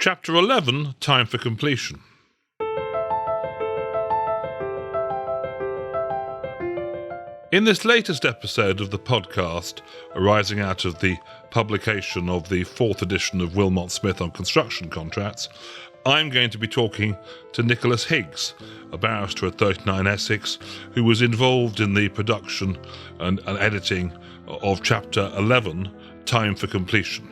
Chapter 11, Time for Completion. In this latest episode of the podcast, arising out of the publication of the 4th edition of Wilmot-Smith on construction contracts, I'm going to be talking to Nicholas Higgs, a barrister at 39 Essex, who was involved in the production and editing of Chapter 11, Time for Completion.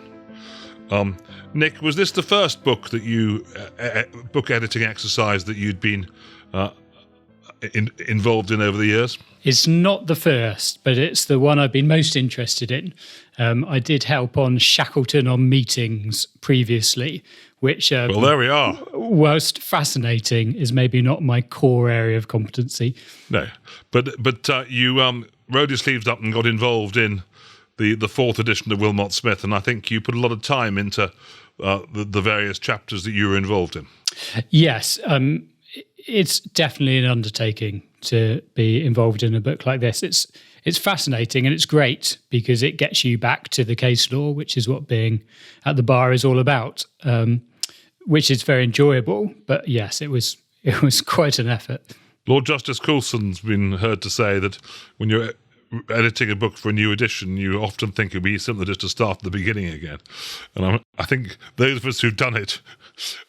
Nick, was this the first book that you book editing exercise that you'd been involved in over the years? It's not the first, but it's the one I've been most interested in. I did help on Shackleton on Meetings previously, which, well, there we are. Whilst fascinating, is maybe not my core area of competency. No, but you rolled your sleeves up and got involved in the 4th edition of Wilmot-Smith, and I think you put a lot of time into the various chapters that you were involved in. Yes, it's definitely an undertaking to be involved in a book like this. It's fascinating and it's great because it gets you back to the case law, which is what being at the bar is all about, which is very enjoyable. But yes, it was quite an effort. Lord Justice Coulson's been heard to say that when you're editing a book for a new edition, you often think it'd be simpler just to start at the beginning again. And I think those of us who've done it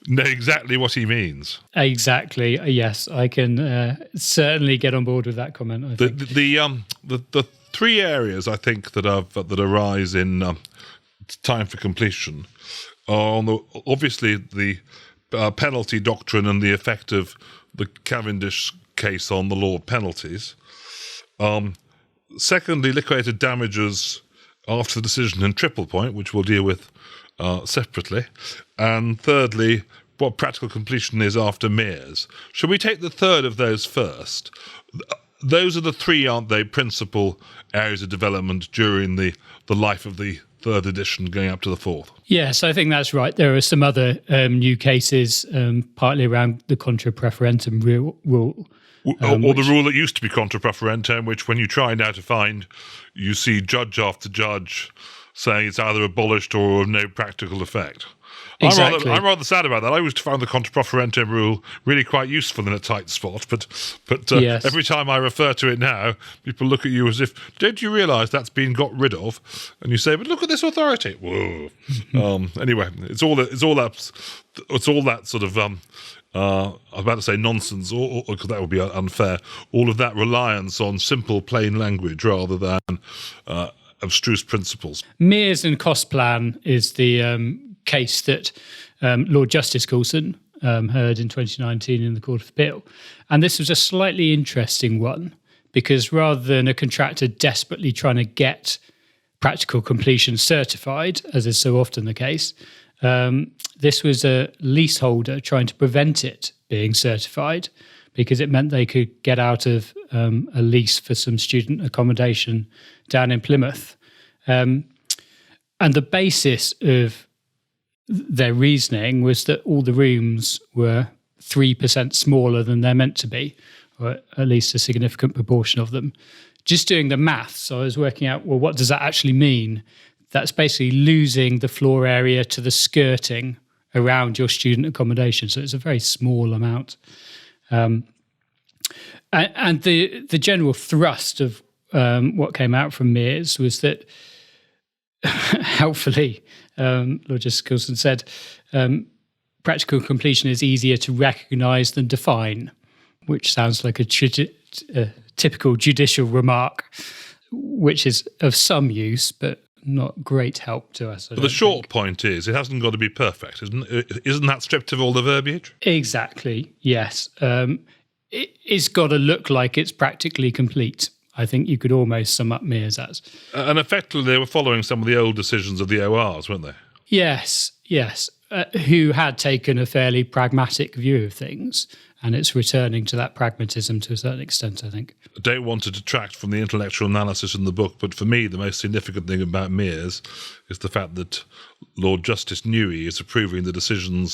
know exactly what he means. Exactly. Yes, I can certainly get on board with that comment. I think the three areas I think that arise in Time for Completion are obviously the penalty doctrine and the effect of the Cavendish case on the law of penalties. Secondly, liquidated damages after the decision in Triple Point, which we'll deal with separately. And thirdly, what practical completion is after Mears. Shall we take the third of those first? Those are the three, aren't they, principal areas of development during the life of the 3rd edition going up to the 4th? Yes, I think that's right. There are some other new cases, partly around the contra preferentum rule. Or the rule that used to be contra preferentum, which when you try now to find, you see judge after judge saying it's either abolished or of no practical effect. Exactly. I'm rather sad about that. I used to find the contra preferentum rule really quite useful in a tight spot, but yes. Every time I refer to it now, people look at you as if, don't you realise that's been got rid of? And you say, but look at this authority. Whoa. Anyway, it's all that sort of I'm about to say nonsense, or that would be unfair. All of that reliance on simple, plain language rather than abstruse principles. Mears and Cost Plan is the case that Lord Justice Coulson heard in 2019 in the Court of Appeal. And this was a slightly interesting one because rather than a contractor desperately trying to get practical completion certified, as is so often the case, this was a leaseholder trying to prevent it being certified because it meant they could get out of a lease for some student accommodation down in Plymouth. And the basis of their reasoning was that all the rooms were 3% smaller than they're meant to be, or at least a significant proportion of them. Just doing the maths, I was working out, well, what does that actually mean? That's basically losing the floor area to the skirting around your student accommodation. So it's a very small amount. And the general thrust of what came out from Mears was that, helpfully, Lord Justice Coulson said, practical completion is easier to recognise than define, which sounds like a typical judicial remark, which is of some use, but not great help to us. But the short point is, it hasn't got to be perfect, isn't that stripped of all the verbiage? Exactly, yes. It's got to look like it's practically complete. I think you could almost sum up Mears as. And effectively, they were following some of the old decisions of the ORs, weren't they? Yes, who had taken a fairly pragmatic view of things, and it's returning to that pragmatism to a certain extent, I think. I don't want to detract from the intellectual analysis in the book, but for me, the most significant thing about Mears is the fact that Lord Justice Newey is approving the decision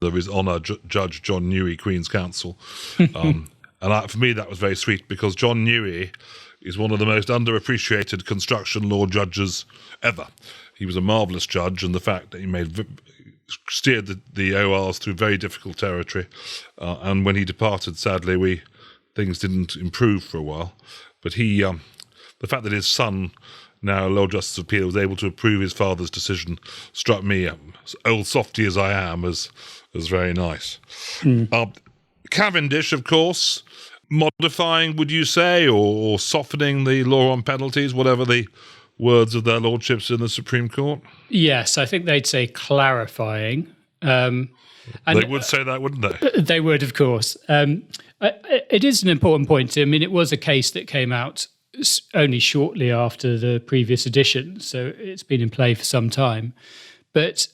of His Honour Judge John Newey, Queen's Counsel. For me, that was very sweet because John Newey is one of the most underappreciated construction law judges ever. He was a marvellous judge, and the fact that he made steered the ORs through very difficult territory. And when he departed, sadly, things didn't improve for a while. But the fact that his son, now Lord Justice of Peel, was able to approve his father's decision struck me, old softy as I am, as very nice. Cavendish, of course, modifying, would you say, or softening the law on penalties, whatever the words of their lordships in the Supreme Court? Yes, I think they'd say clarifying. And they would say that, wouldn't they? They would, of course. It is an important point. I mean, it was a case that came out only shortly after the previous edition, so it's been in play for some time. But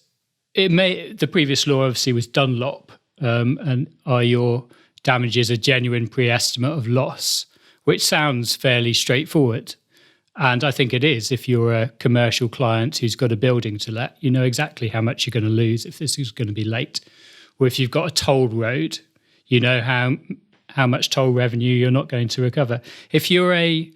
the previous law obviously was Dunlop, and are your damages a genuine pre-estimate of loss, which sounds fairly straightforward. And I think it is. If you're a commercial client who's got a building to let, you know exactly how much you're going to lose if this is going to be late. Or if you've got a toll road, you know how much toll revenue you're not going to recover. If you're a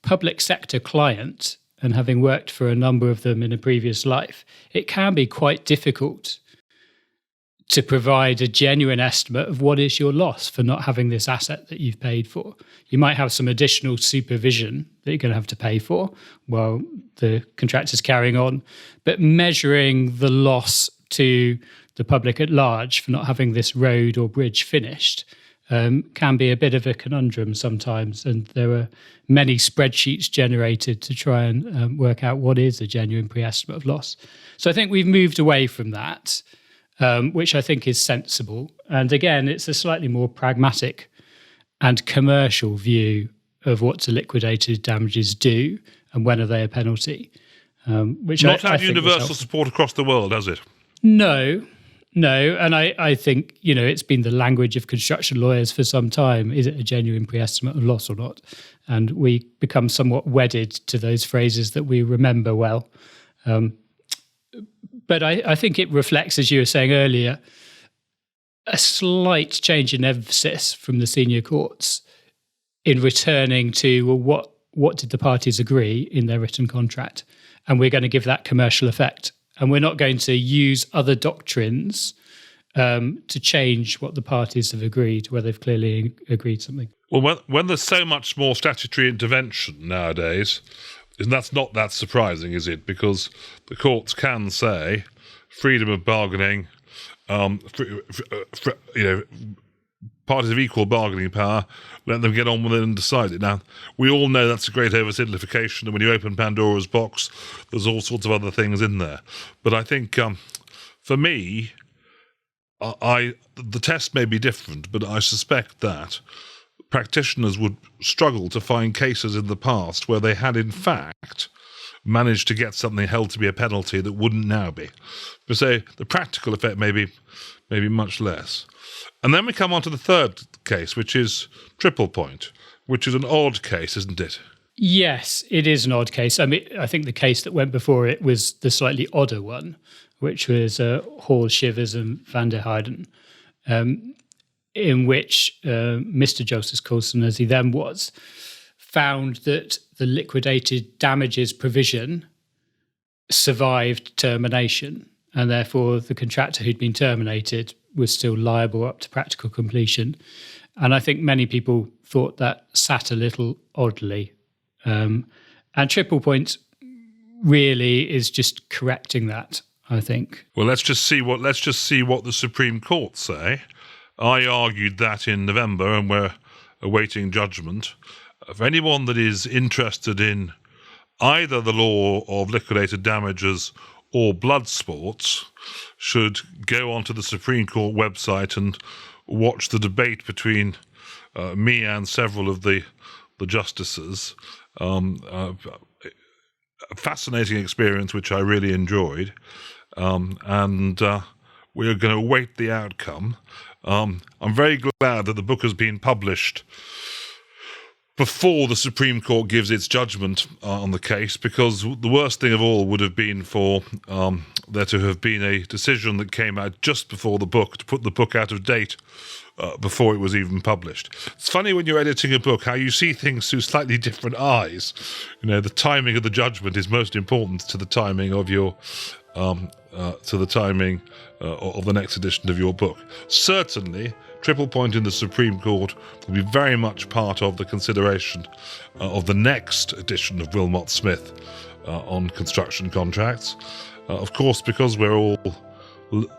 public sector client, and having worked for a number of them in a previous life, it can be quite difficult to provide a genuine estimate of what is your loss for not having this asset that you've paid for. You might have some additional supervision that you're going to have to pay for while the contractor's carrying on, but measuring the loss to the public at large for not having this road or bridge finished can be a bit of a conundrum sometimes. And there are many spreadsheets generated to try and work out what is a genuine pre-estimate of loss. So I think we've moved away from that, which I think is sensible. And again, it's a slightly more pragmatic and commercial view of what to liquidated damages do and when are they a penalty. Which Not I had think universal support across the world, has it? No. And I think, it's been the language of construction lawyers for some time. Is it a genuine pre-estimate of loss or not? And we become somewhat wedded to those phrases that we remember well. But I think it reflects, as you were saying earlier, a slight change in emphasis from the senior courts in returning to, well, what did the parties agree in their written contract? And we're going to give that commercial effect. And we're not going to use other doctrines to change what the parties have agreed, where they've clearly agreed something. Well, when there's so much more statutory intervention nowadays, that's not that surprising, is it? Because the courts can say freedom of bargaining, parties of equal bargaining power, let them get on with it and decide it. Now, we all know that's a great oversimplification, and when you open Pandora's box, there's all sorts of other things in there. But I think, for me, the test may be different, but I suspect that practitioners would struggle to find cases in the past where they had, in fact, managed to get something held to be a penalty that wouldn't now be. But say the practical effect may be much less. And then we come on to the third case, which is Triple Point, which is an odd case, isn't it? Yes, it is an odd case. I mean, I think the case that went before it was the slightly odder one, which was Hall, Shivers and Van der Heyden, in which Mr. Joseph Coulson, as he then was, found that the liquidated damages provision survived termination, and therefore the contractor who'd been terminated was still liable up to practical completion. And I think many people thought that sat a little oddly. And Triple Point really is just correcting that, I think. Well, let's just see what the Supreme Court say. I argued that in November, and we're awaiting judgment. For anyone that is interested in either the law of liquidated damages or blood sports should go onto the Supreme Court website and watch the debate between me and several of the justices. A fascinating experience, which I really enjoyed. And we are going to await the outcome. I'm very glad that the book has been published before the Supreme Court gives its judgment on the case, because the worst thing of all would have been for there to have been a decision that came out just before the book to put the book out of date before it was even published. It's funny when you're editing a book how you see things through slightly different eyes. The timing of the judgment is most important to the timing of your to the timing of the next edition of your book. Certainly, Triple Point in the Supreme Court will be very much part of the consideration of the next edition of Wilmot-Smith on construction contracts. Of course, because we're all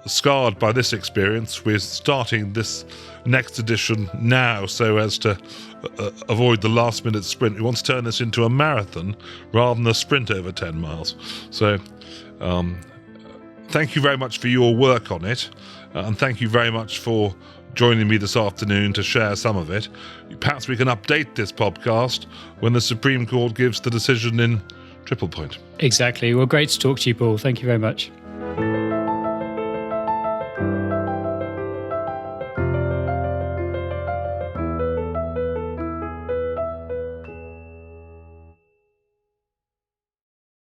scarred by this experience, we're starting this next edition now so as to avoid the last-minute sprint. We want to turn this into a marathon rather than a sprint over 10 miles. So thank you very much for your work on it, and thank you very much for joining me this afternoon to share some of it. Perhaps we can update this podcast when the Supreme Court gives the decision in Triple Point. Exactly. Well, great to talk to you, Paul. Thank you very much.